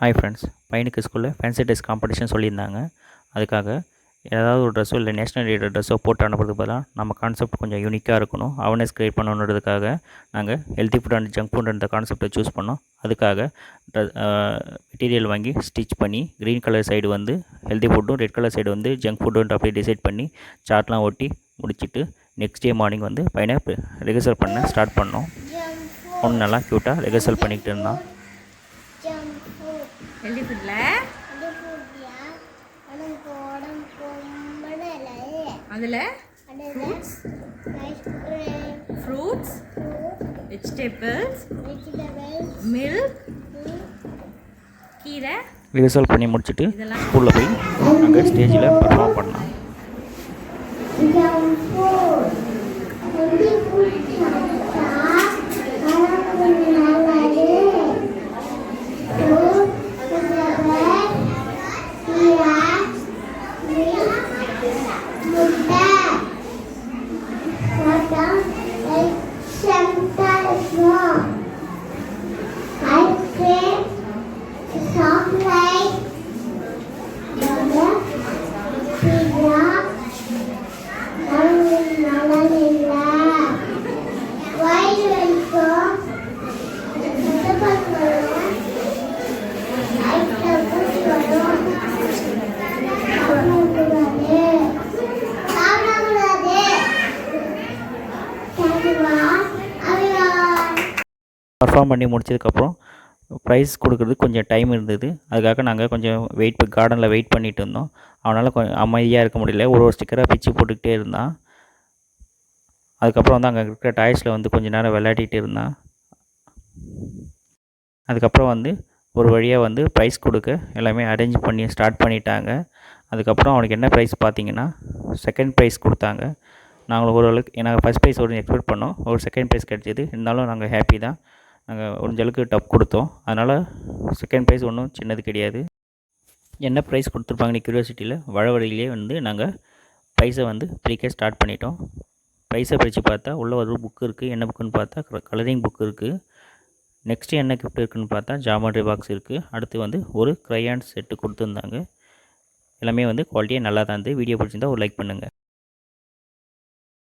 Hi friends, பையனுக்கு ஸ்கூலில் fancy dress competition சொல்லியிருந்தாங்க. அதுக்காக ஏதாவது ஒரு ட்ரெஸ்ஸோ இல்லை நேஷ்னல் டே ட்ரெஸ்ஸோ போட்டு அனுப்புறதுக்கு பதிலாக நம்ம கான்செப்ட் கொஞ்சம் யூனிக்காக இருக்கணும், அவேர்னஸ் க்ரியேட் பண்ணணுன்றதுக்காக நாங்கள் healthy food and junk food அந்த கான்செப்டை சூஸ் பண்ணோம். அதுக்காக மெட்டீரியல் வாங்கி ஸ்டிச் பண்ணி க்ரீன் கலர் சைடு வந்து ஹெல்த்தி ஃபுட்டும், ரெட் கலர் சைடு வந்து ஜங்க் ஃபுட்டுன்ட்டு அப்படியே டிசைட் பண்ணி சார்ட்லாம் ஒட்டி முடிச்சுட்டு நெக்ஸ்ட் டே மார்னிங் வந்து பையனை ரிஹர்சல் பண்ண ஸ்டார்ட் பண்ணோம். ஒன்று நல்லா க்யூட்டாக ரிஹர்சல் பண்ணிக்கிட்டு இருந்தான். ஹெல்தி ஃபுட்ல அதில் ஃப்ரூட்ஸ் வெஜிடபிள்ஸ் மில்க் கீரை ரிஹர்சல் பண்ணி முடிச்சுட்டு ஸ்கூலில் போய் அங்கே ஸ்டேஜில் பர்ஃபார்ம் பண்ணோம். பர்ஃபார்ம் பண்ணி முடிச்சதுக்கப்புறம் ப்ரைஸ் கொடுக்குறதுக்கு கொஞ்சம் டைம் இருந்தது. அதுக்காக நாங்கள் கொஞ்சம் கார்டனில் வெயிட் பண்ணிகிட்டு இருந்தோம். அவனால் கொஞ்சம் அமைதியாக இருக்க முடியல, ஒரு ஸ்டிக்கராக பிச்சு போட்டுக்கிட்டே இருந்தான். அதுக்கப்புறம் வந்து அங்கே இருக்கிற டாய்ஸில் வந்து கொஞ்சம் நேரம் விளையாடிட்டு இருந்தான். அதுக்கப்புறம் வந்து ஒரு வழியாக வந்து ப்ரைஸ் கொடுக்க எல்லாமே அரேஞ்ச் பண்ணி ஸ்டார்ட் பண்ணிட்டாங்க. அதுக்கப்புறம் அவனுக்கு என்ன ப்ரைஸ் பார்த்தீங்கன்னா செகண்ட் ப்ரைஸ் கொடுத்தாங்க. நாங்கள் ஓரளவுக்கு நாங்கள் ஃபஸ்ட் ப்ரைஸ் ஒரு எக்ஸ்பெக்ட் பண்ணோம், ஒரு செகண்ட் ப்ரைஸ் கிடச்சிது. இருந்தாலும் நாங்கள் ஹாப்பி தான். நாங்கள் முடிஞ்சளவுக்கு டப் கொடுத்தோம். அதனால் செகண்ட் ப்ரைஸ் ஒன்றும் சின்னது கிடையாது. என்ன ப்ரைஸ் கொடுத்துருப்பாங்கன்னு க்யூரியாசிட்டியில் வழியிலே வந்து நாங்கள் ப்ரைஸை வந்து பிரிக்க ஸ்டார்ட் பண்ணிட்டோம். ப்ரைஸை பிரித்து பார்த்தா உள்ளே ஒரு புக்கு இருக்குது. என்ன புக்குன்னு பார்த்தா கலரிங் புக்கு இருக்குது. நெக்ஸ்ட்டு என்ன கிஃப்ட் இருக்குதுன்னு பார்த்தா ஜாமெட்ரி பாக்ஸ் இருக்குது. அடுத்து வந்து ஒரு க்ரையான்ஸ் செட்டு கொடுத்துருந்தாங்க. எல்லாமே வந்து குவாலிட்டியாக நல்லா தான் இருந்தது. வீடியோ பிடிச்சிருந்தா ஒரு லைக் பண்ணுங்கள்.